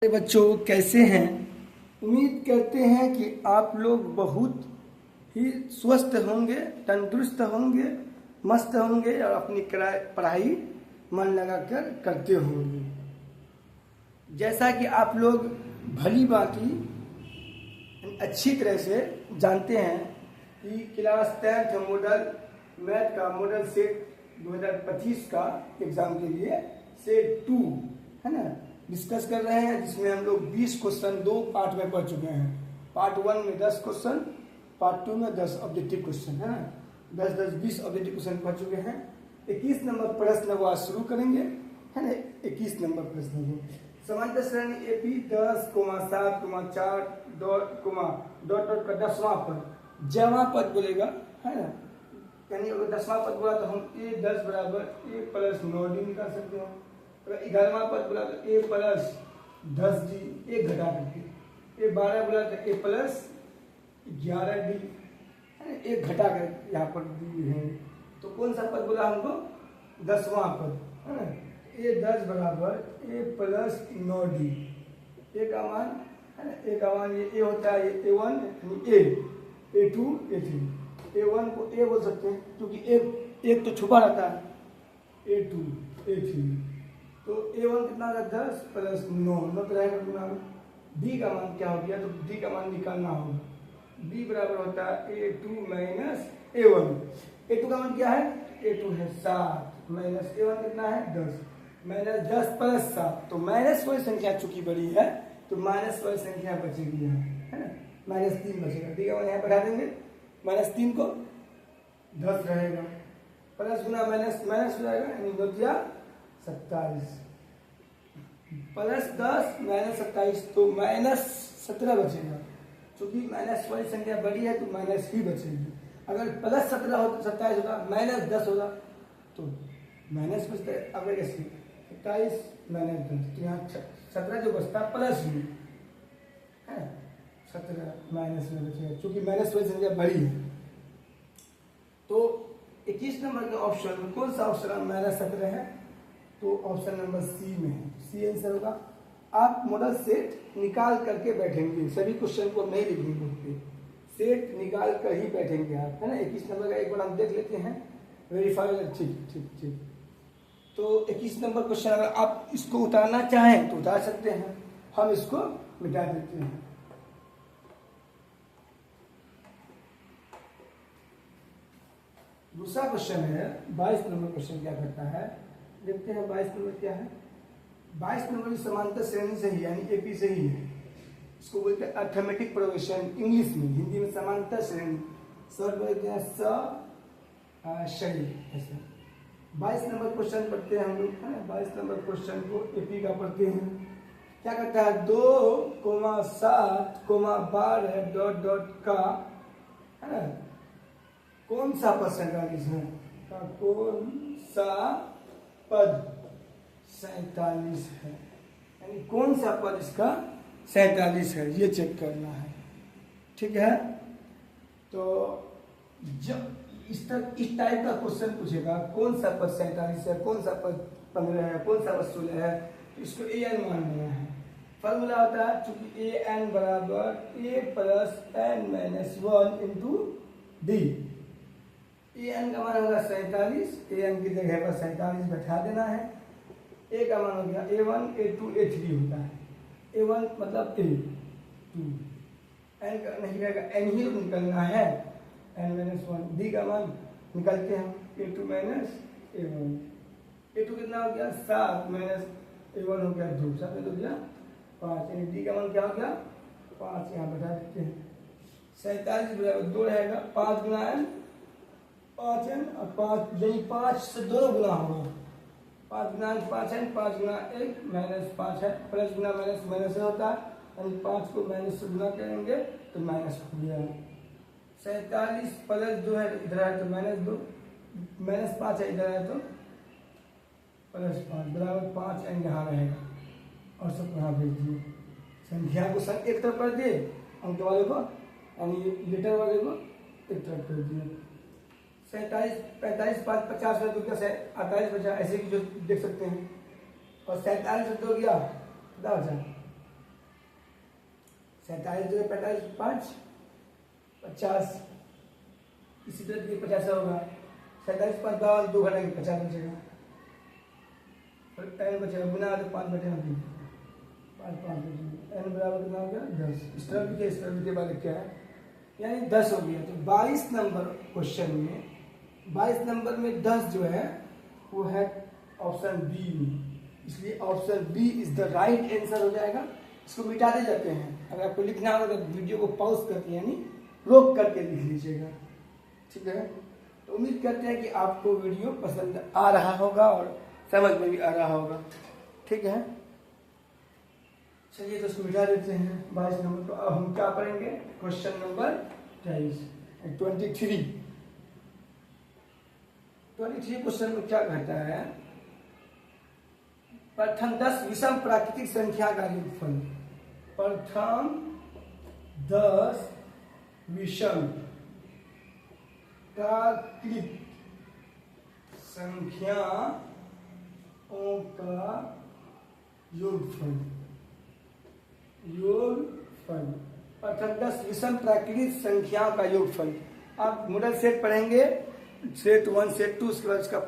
बच्चों कैसे हैं। उम्मीद करते हैं कि आप लोग बहुत ही स्वस्थ होंगे, तंदुरुस्त होंगे, मस्त होंगे और अपनी पढ़ाई मन लगाकर करते होंगे। जैसा कि आप लोग भली भांति अच्छी तरह से जानते हैं कि क्लास 10th मॉडल मैथ का मॉडल सेट 2025 का एग्जाम के लिए सेट 2 है ना डिस्कस कर रहे हैं, जिसमें हम लोग 20 क्वेश्चन 2 पार्ट में पढ़ चुके हैं। पार्ट 1 में 10 क्वेश्चन, पार्ट 2 में 10 ऑब्जेक्टिव क्वेश्चन है ना, 10-10-20 ऑब्जेक्टिव क्वेश्चन पढ़ चुके हैं। 21 नंबर प्रश्न वो आज शुरू करेंगे है ना। 21 नंबर प्रश्न को समांतर श्रेणी एपी 10,7,4 डॉट का 10वां पद जवां पद बोलेगा है ना। यानी अगर 10वां पद बोला तो हम ए 10 बराबर ए प्लस 9d निकाल सकते हैं। अगर 11वां पद बोला तो ए प्लस 10d, एक घटा करके। ए 12 बोला तो ए प्लस 11d, एक घटा कर यहाँ पर दी है। तो कौन सा पद बोला हमको? 10वां पद है ना। ए 10 बराबर ए प्लस 9d, ए का मान है ना, ए का मान ये ए होता है, ये A1 यानी ए 2 A3। A1 को ए बोल सकते हैं क्योंकि एक तो छुपा रहता है, A2 A3। तो A1 कितना होगा? 10 प्लस 9 तो रहेगा गुना। D का मान क्या हो गया? तो D का मान निकालना होगा। D बराबर होता है A2 माइनस A1। A2 का मान क्या है? A2 है 7 माइनस A1 कितना है? 10 माइनस 10 प्लस 7। तो माइनस वाली संख्या चूंकि बड़ी है तो माइनस वाली संख्या बचेगी यहाँ है ना, -3 बचेगा। D का मान यहाँ बढ़ा देंगे, -3 को 10 रहेगा, प्लस गुना माइनस माइनस हो जाएगा, यानी 27 प्लस 10 माइनस 27 तो -17 बचेगा। क्योंकि माइनस वाली संख्या बड़ी है तो माइनस ही बचेगी। अगर प्लस 17 हो तो 27 होगा, -10 होगा तो माइनस बचता है। अगर ऐसे 27 माइनस 10 तो यहाँ 17 जो बचता है प्लस में है, 17 माइनस में बचेगा क्योंकि माइनस वाली संख्या बड़ी है। तो 21 नंबर के ऑप्शन में कौन सा ऑप्शन -17 है? तो ऑप्शन नंबर सी में है, सी आंसर होगा। आप मॉडल सेट निकाल करके बैठेंगे, सभी क्वेश्चन को नहीं लिखेंगे बुक पे, सेट निकाल कर ही बैठेंगे आप है ना। 21 नंबर का एक बार हम देख लेते हैं, वेरीफाई। ठीक ठीक ठीक। तो 21 नंबर क्वेश्चन अगर आप इसको उतारना चाहें तो उतार सकते हैं, हम इसको मिटा देते हैं। दूसरा क्वेश्चन है 22 नंबर क्वेश्चन क्या करता है, देखते हैं 22 नंबर क्या है। 22 नंबर समांतर श्रेणी से ही यानी एपी से ही है, इसको बोलते हैं अर्थमेटिक प्रोग्रेशन इंग्लिश में, हिंदी में समांतर श्रेणी, सर बोलते हैं श्रेणी ऐसा। 22 नंबर क्वेश्चन पढ़ते हैं हम लोग है ना। 22 नंबर क्वेश्चन को एपी का पढ़ते हैं। क्या करता है? 2,7, 12 डॉट का है ना, कौन सा पद 47 है? कौन सा पद 47 है, यानी कौन सा पद इसका 47 है, ये चेक करना है। ठीक है, तो जब इस टाइप का क्वेश्चन पूछेगा कौन सा पद 47 है, कौन सा पद 15 है, कौन सा पद 16 है, तो इसको an मान लेना है। फॉर्मूला होता है चूंकि an बराबर a plus n minus 1 into D. an का मान होगा 47, an की जगह पर 47 बैठा देना है। a का मान हो गया A1 A2 A3 होता है, A1 मतलब A2, n का नहीं रहेगा, n ही निकलना है, n माइनस 1। d का मान निकालते हैं A2 माइनस A1। A2 कितना हो गया? 7 माइनस A1 हो गया 2, 7 में 2 गया 5, यानी d का मान क्या हो गया? 5 यहाँ बैठा देते हैं। 47 बराबर 2 रहेगा, 5 गुना n 5n और 5 यही 5 से दोनों गुना होगा, 5 गुना 5n, 5 गुना 1 माइनस 5 है, प्लस गुना माइनस माइनस होता है, यानी 5 को माइनस से गुना करेंगे तो माइनस हो गया। 47 प्लस 2 है इधर है तो -2, माइनस 5 है इधर है तो प्लस 5 बराबर 5n यहाँ रहेगा और सब यहाँ भेज दिए। संख्या को एक तरफ कर दिए, अंक वाले को यानी लीटर वाले को एक तरफ कर दिए। 47 45 5 50 में 2 क्या 48 बचा, ऐसे की जो देख सकते हैं। और 47 से 2 गया 10,000, 47 जगह 45 5 50, इसी तरह से 50 होगा। 47 5 2 घटाएंगे 50 बचेगा, और n बचेगा गुना तो 5 बचेगा 5 5 बचेगा, n बराबर कितना हो गया 10। इस तरह लिखे, इस तरह लिखे वाले क्या है, यानी 10 हो गया। तो 22 नंबर क्वेश्चन में, 22 नंबर में 10 जो है वो है ऑप्शन बी में, इसलिए option B is the right answer हो जाएगा। इसको मिटा दे जाते हैं। अगर आपको लिखना होगा तो वीडियो को पॉज करके यानी रोक करके लिख लीजिएगा, ठीक है। तो उम्मीद करते हैं कि आपको वीडियो पसंद आ रहा होगा और समझ में भी आ रहा होगा, ठीक है। चलिए तो इसको मिटा देते हैं 22 नंबर को। अब हम क्या पढ़ेंगे, क्वेश्चन नंबर 23 क्वेश्चन में क्या कहता है, प्रथम 10 विषम प्राकृतिक संख्या का योगफल। प्रथम 10 विषम प्राकृतिक संख्याओं का योगफल। प्रथम 10 विषम प्राकृतिक संख्याओं का योगफल। आप मॉडल सेट पढ़ेंगे, सेट 1 सेट 2, उसके बाद इसका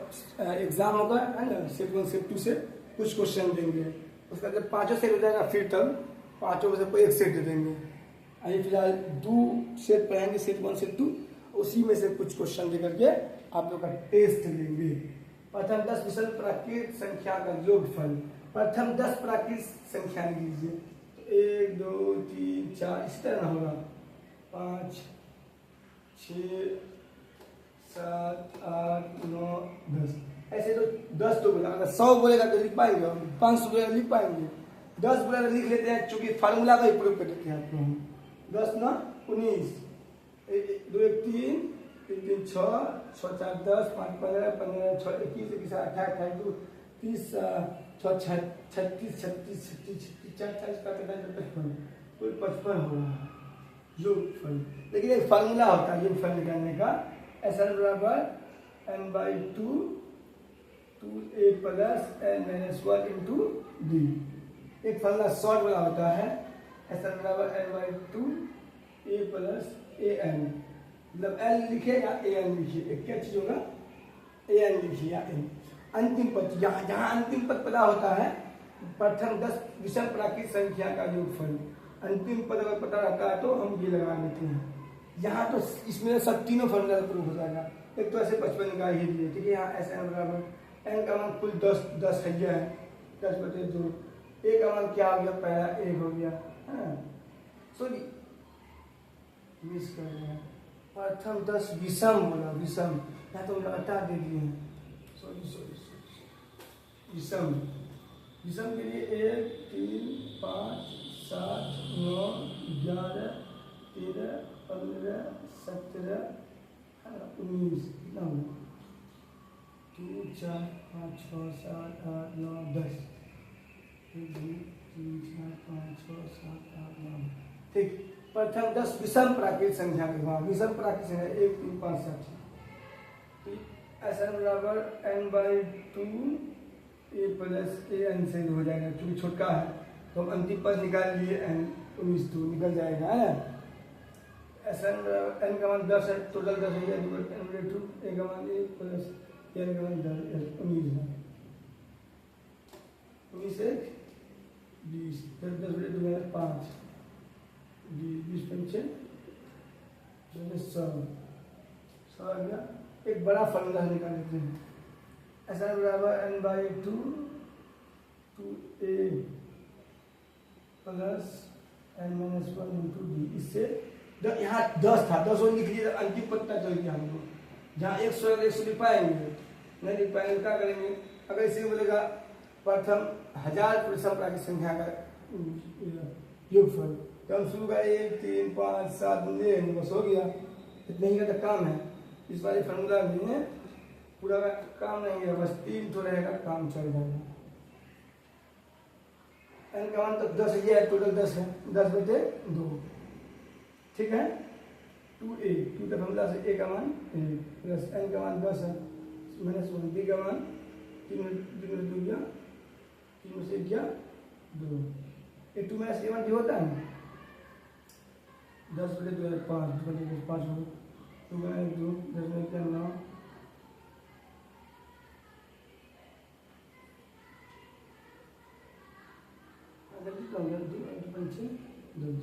एग्जाम होगा, है ना। सेट 1 सेट 2 से कुछ क्वेश्चन देंगे, उसका जब 5 सेट हो जाएगा फिर तब 5 में से कोई एक सेट दे देंगे। अभी फिलहाल 2 सेट पढ़ेंगे, सेट 1 सेट 2, उसी में से कुछ क्वेश्चन दे करके आप लोग का टेस्ट लेंगे। प्रथम 10 विषम प्राकृतिक संख्या का योगफल। प्रथम 10 प्राकृतिक संख्या लिख लीजिए, 1 2 3 4 इस तरह होगा, 5 6 7 8 9 10, ऐसे तो 10 तो बोला। अगर 100 बोलेगा तो लिख पाएंगे, 500 बोलेगा लिख पाएंगे, 10 बोलेगा लिख लेते हैं, चूंकि फार्मूला का ही प्रयोग कर देते हैं आप लोग। 10 ना 19, 2 1 3 3 3 6 6 4 10 5 15 15 6 21 21 28 28 30 6 36 36 36 4 40 55 कुल 55 हो रहा है योगफल। लेकिन एक फार्मूला होता है योगफल निकालने का, SN बराबर n/2 2a plus n-1 into d। एक फार्मूला शॉर्ट वाला होता है, SN बराबर n/2 a प्लस an, मतलब l लिखे या an लिखिए, एक क्या चीज होगा, an लिखिए या n। अंतिम पद, जहाँ अंतिम पद पता होता है, प्रथम 10 विषम प्राकृतिक संख्या का योगफल। अंतिम पद अगर पता रहता है तो हम ये लगा लेते हैं। यहाँ तो इसमें सब तीनों फॉर्मूला प्रूफ हो जाएगा। एक तो ऐसे 55 का ही दिए, ठीक है। यहाँ ऐसे बराबर n का मान कुल 10 है, 10/2। a का मान क्या हो गया, पहला 1 हो गया, सॉरी मिस कर दिया, प्रथम 10 विषम बोला, विषम यहाँ तो लगातार दे दिए हैं, सॉरी विषम। विषम के लिए 1 3 5 7 9 11 13 15 17 19 कितना हुआ, 2 4 5 6 7 8 9 10, 1 2 3 4 5 6 7 8 9, ठीक। प्रथम 10 विषम प्राकृतिक संख्या के बाद, विषम प्राकृतिक संख्या 1 3 5 7, SN बराबर n/2 a प्लस an से हो जाएगा, क्योंकि छोटा है तो हम अंतिम पद निकाल लिए, n19 तो निकल जाएगा, है ना। SN n का मान 10 है, टोटल 10 हो गया, n/2 a का मान 1 प्लस n का मान 10 19 है, 19 से 20, फिर 10/2 है 5, 20 पंचे 100 आ गया। एक बड़ा फॉर्मूला निकाल लेते हैं, SN बराबर n/2 2a plus n-1 into d। इससे यहाँ 10 था, 10 और लिख लीजिए, अंतिम पत्ता चल गया हमको। जहाँ 100 लिख पाएंगे, नहीं लिख पाएंगे क्या करेंगे, अगर इसे बोलेगा प्रथम 1000 विषम प्राकृतिक संख्या का योगफल, तो हम शुरू का 1 3 5 7 लेंगे, बस हो गया, इतना ही का काम है। इस वाले फार्मूला में पूरा काम नहीं है, बस 3 तो रहेगा, काम चल जाएगा। n का मान तो 10 ही है, टोटल 10 है, 10/2, ठीक है। 2a 2 का फार्मूला से a का मान 1 प्लस n का मान 10 है, -1 b का मान 3 2 3 से 2, 2 2 -1 भी होता है, 10/2 5 हो, 2 10 9, जल्दी कम कर दो, 5 10,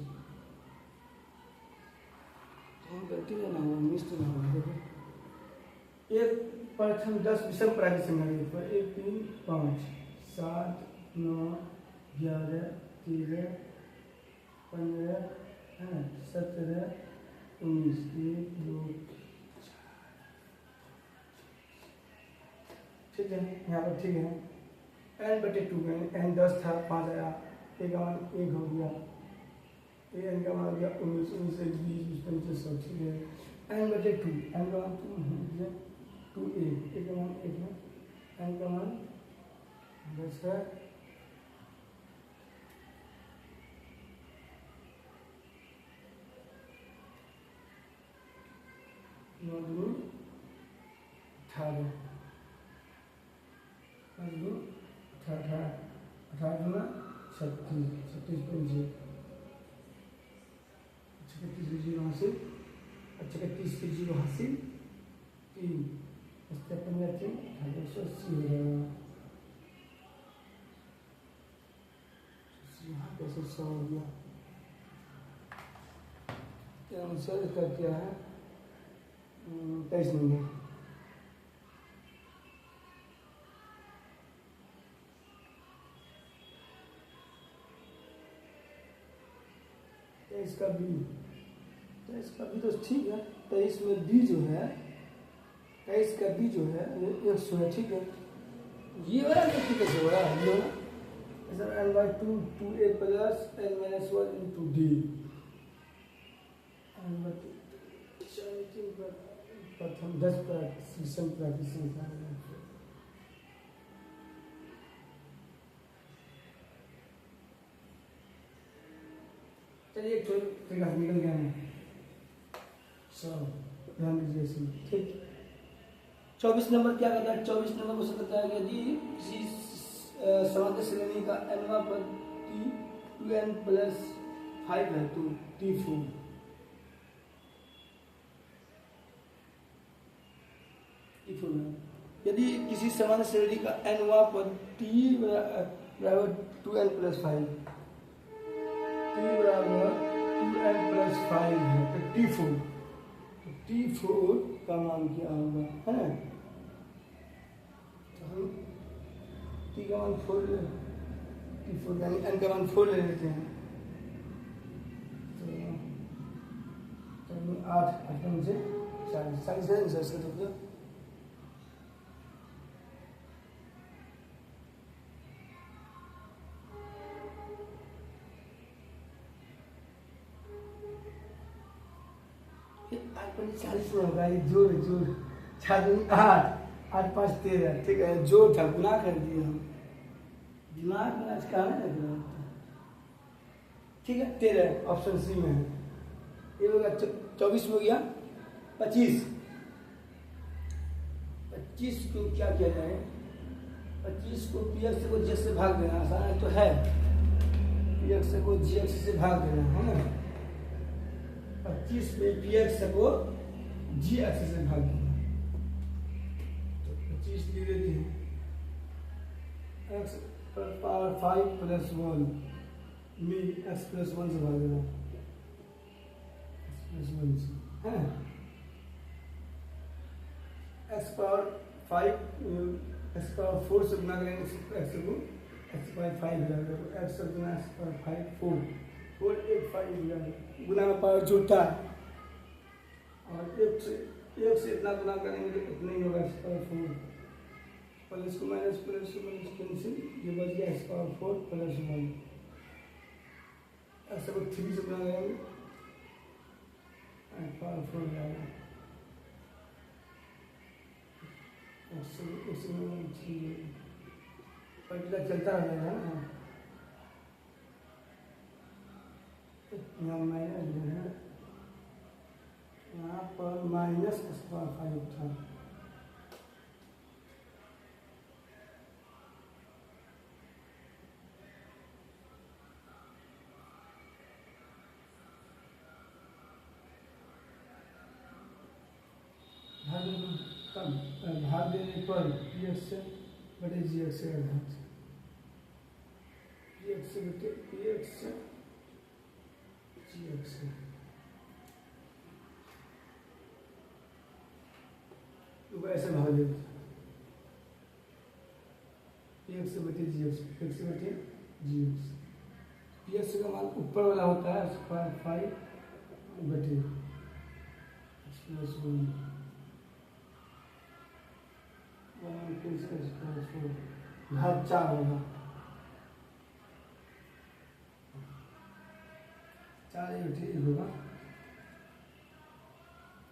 गलती ना हो, मिस तो ना हो। देखो एक प्रथम 10 विषम प्राचीन संख्या पर 1 3 5 7 9 11 13 15 है 17 19 1 2 ठीक है, यहाँ पर ठीक है। n/2 में n 10 था, 5 आया, एक का मान 1 हो गया, n का मान हो गया 19 19 20 25 100, ठीक है। n/2 n का मान 2 1 का मान 1 है, n का मान 10 है, नौ दो 18 18 36 36 पंजे 36 के 0 हासिल, 36 के 0 हासिल 3 15 3 180 हो जाएगा। यहाँ कैसे 100 हो गया, क्या आंसर इसका क्या है? 23 नंबर। इसका बी तो ठीक है। 23 में बी जो है, 23 का बी जो है ये 100 है, ठीक है। ये वाला तो कैसे हो रहा है, ये वाला n/2 2a plus n-1 into D, प्रथम 10 विषम प्राचीन संख्या। चलिए निकल गया है सब, ध्यान दीजिए इसमें, ठीक। 24 नंबर क्या कहता है? 24 नंबर को कहता है यदि किसी समांतर श्रेणी का nवां पद t 2n+5 है तो t4, यदि किसी समांतर श्रेणी का nवां पद t बराबर 2n+5 है तो t4 का मान क्या होगा, है ना? तो हम t का मान 4 t4 यानी n का मान 4 ले लेते हैं, तो 8 से 40 है आंसर इसका। तो ये 40 में होगा, ये जोड़ 4 8 8 5 13, ठीक है, जोड़ था, गुना कर दिए हम, दिमाग में आज काम है ना, ठीक है। 13 ऑप्शन सी में है, ये होगा 24 में हो गया 25 को क्या किया जाए? 25 को px को g से भाग देना आसान है, तो है px को gx से भाग देना, है ना। 25 में px को gx से भाग देना, तो 25 लिख देते हैं, x पर पावर 5 + 1 में x + 1 से भाग देना, x + 1 से, है ना। x पावर 4 से गुना करेंगे x को, x पावर 5 हो जाएगा, x से गुना x पावर 5 4 1 5 हो जाएगा, गुना में पावर जुड़ता है, और एक से इतना गुना करेंगे तो इतना ही होगा, x पावर 4 प्लस को माइनस कैंसिल, ये बच गया x पावर 4 + 1, x को 3 से गुना करेंगे x पावर 4 हो जाएगा, पर्टिकुलर चलता रहेगा ना। यहाँ माइनस जो है, यहाँ पर माइनस x पावर 5 था, पर पी एक्स बटे जी एक्स का घात, पी एक्स बटे पी एक्स जी एक्स, तो ऐसे भाग देते पी एक्स बटे जी एक्स, पी एक्स बटे जी एक्स, पी एक्स का मान ऊपर वाला होता है स्क्वायर 5 बटे एक्स प्लस 1 घात 4 होगा, 4 बटे 1 होगा।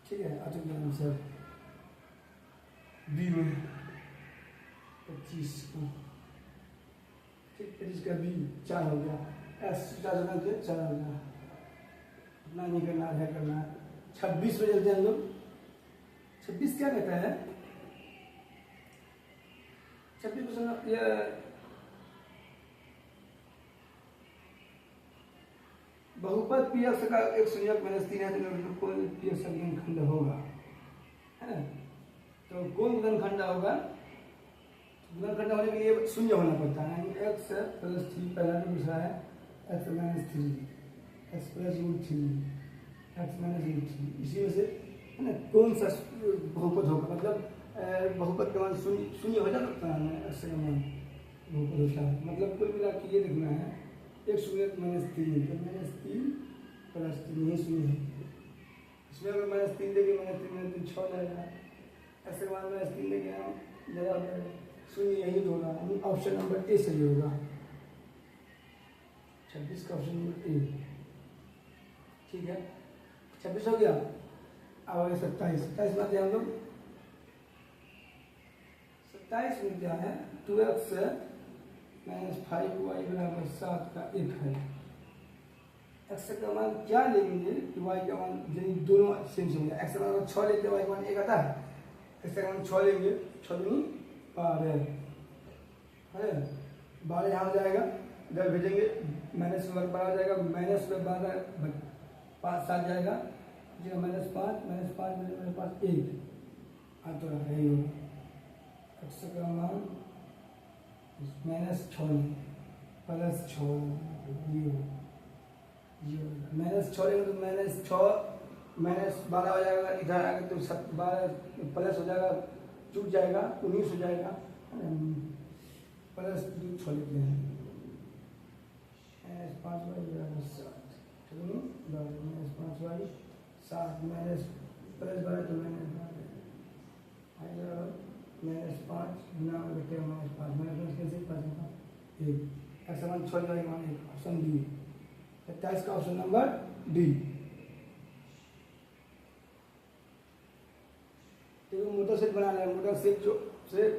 ठीक है, आ चुके आंसर बी में 25 का, ठीक 25 का बी 4 हो गया, एस 4 हो गया, इतना नहीं करना है, करना है। 26 में चलते हैं हम लोग। 26 क्या कहता है? 26 ये बहुपद पी एक्स का एक संयोग -3 है, तो कोई पी एक्स का गुणनखंड होगा, है ना? तो कौन गुणनखंड होगा? गुणनखंड होने के लिए शून्य होना पड़ता है, यानी एक्स प्लस 3 पहला, दूसरा है x minus 3, x plus √3, x minus √3, इसी में से, है ना, कौन सा बहुपद होगा? मतलब बहुपद का मान शून्य हो जाता है ना, एक्स का मान बहुपद होता है, मतलब कुल मिला के ये देखना है एक शून्य -3, तो -3 प्लस 3 ही शून्य है, इसमें अगर -3 देंगे -3 6 जाएगा, ऐसे के बाद -3 देंगे हम ज़्यादा शून्य यही होगा, ऑप्शन नंबर ए सही होगा, 26 का ऑप्शन नंबर ए। ठीक है, 26 हो गया। अब आगे 27 में आते हैं हम लोग। 27 में क्या है? 2x - 5y = 7 का 1 है। x का मान क्या लेंगे कि y का मान दोनों सेम से हो जाए। x का मान 6 लेते y का मान 1 आता है, x का मान 6 लेंगे, 6 दूनी 12 है, 12 यहाँ हो जाएगा, इधर भेजेंगे -12 हो जाएगा, -12 5 7 जाएगा, -5 मेरे पास 1 आ तो रहा है, x का मान -6 +6 -6 लेंगे तो -6 -12 हो जाएगा, इधर आगे तो 12 प्लस हो जाएगा, जुट जाएगा 19 हो जाएगा, प्लस 2 6 लेते हैं, -5y = 7, -5y 7 प्लस 12 तो -5 गुना बटे -5 कैसे 5 1, x का मान 6 y मान 1, ऑप्शन डी। 27 का ऑप्शन नंबर डी। तो मोटर सेट बना लिया, मोटर सेट जो से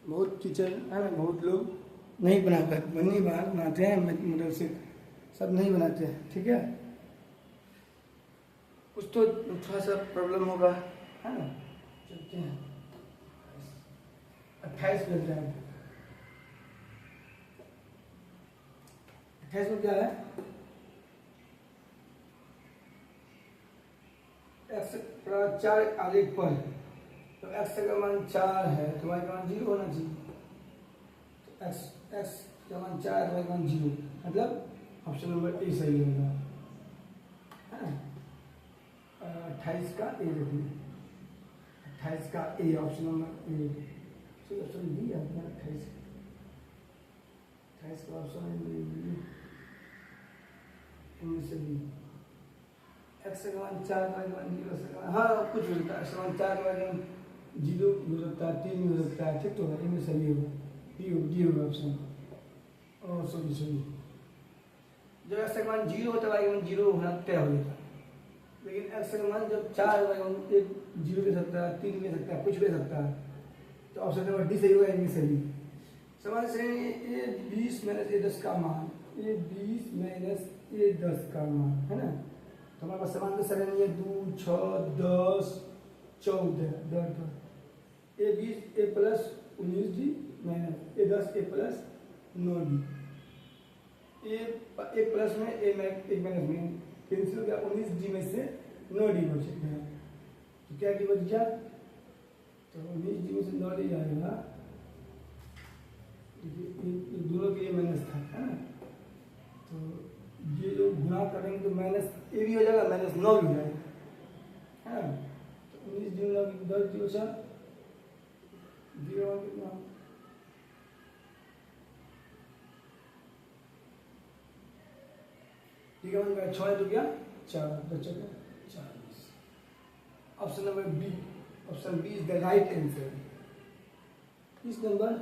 बहुत टीचर है ना, बहुत लोग नहीं बनाते हैं मोटर सेट, सब नहीं बनाते हैं। ठीक है, कुछ तो थोड़ा सा प्रॉब्लम होगा, है ना। चलते हैं 28 में जाए। 28 में क्या है? x का 4 आगे पर, तो x का मान 4 है तो y का मान 0 होना चाहिए, तो x का मान 4 है तो y का मान 0, मतलब ऑप्शन नंबर ए सही होगा, है ना। 28 का ए रखिए, 28 का A option number A, option B है 28 का ऑप्शन बी, इनमें से बी। x का मान 4 y का मान 0 से, हाँ कुछ भी होता है, x का मान 4 y का मान 0 हो सकता है, 3 हो सकता है, ठीक तो है, इनमें सही होगा, डी होगा ऑप्शन। और सॉरी जब x का मान 0 होता है y का मान 0 होना तय हो जाता है, लेकिन x का मान जब 4 y का मान 0 दे सकता है, 3 दे सकता है, कुछ दे सकता है, तो ऑप्शन नंबर डी सही होगा, इनमें सही। समान श्रेणी ए 20 - ए 10 का मान, ए 20 - ए 10 का मान, है ना। तो हमारे पास समान श्रेणी है 2 6 10 14 10, ए 20 ए प्लस 19 डी माइनस ए 10 ए प्लस 9 डी, एक प्लस में ए माइनस में कैंसिल हो गया, 19 डी में से 9 डी बच गया, तो क्या डी बच गया तो 19 जून से दौड़ ही आएगा। देखिए ये दोनों के लिए माइनस था, है ना। तो ये जो गुणा करेंगे तो माइनस ए भी हो जाएगा, माइनस 9 भी हो जाएगा, है ना। तो 19 जून 10 जीरो से 0 कितना 6 तो क्या 4 बचा 40। Option number B, option B is the right answer. इस नंबर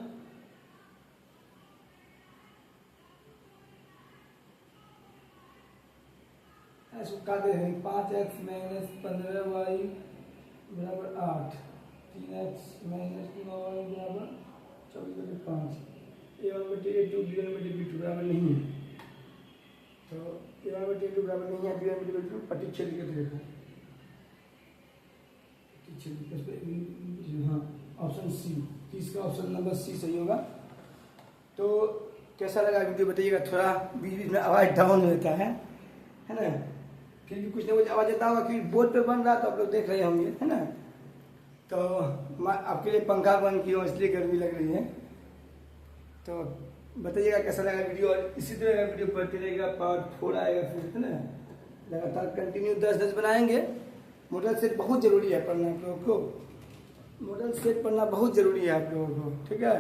ऐसे काटे हैं 5x माइनस 15y बराबर 8, 3x माइनस 9y बराबर 24/5। a1/a2 b1/b2 बराबर नहीं है, तो a1/a2 बराबर नहीं है, b1/b2 प्रतिच्छेद के देखो, हाँ ऑप्शन सी, इसका ऑप्शन नंबर सी सही होगा। तो कैसा लगा वीडियो बताइएगा, थोड़ा बीच बीच में आवाज़ डाउन होता है ना, फिर भी कुछ ना कुछ आवाज़ आता होगा कि बोर्ड पे बन रहा तो आप लोग देख रहे होंगे, है ना। तो आपके लिए पंखा बंद किया इसलिए गर्मी लग रही है। तो बताइएगा कैसा लगा वीडियो, और इसी तरह का वीडियो बढ़ते रहेगा, पार्ट 4 आएगा फिर, है ना। लगातार कंटिन्यू 10-10 बनाएंगे। मॉडल सेट बहुत ज़रूरी है पढ़ना आप लोगों को, मॉडल सेट पढ़ना बहुत ज़रूरी है आप लोगों को, ठीक है।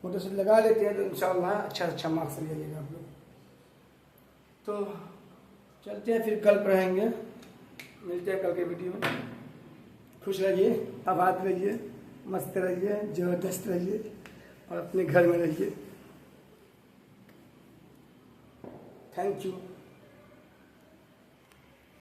मॉडल सेट लगा लेते हैं तो इंशाल्लाह अच्छा मार्क्स ले जाइएगा आप लोग। तो चलते हैं फिर, कल पढ़ेंगे, मिलते हैं कल के वीडियो में। खुश रहिए, आबाद रहिए, मस्त रहिए, ज़बरदस्त रहिए और अपने घर में रहिए। Thank you.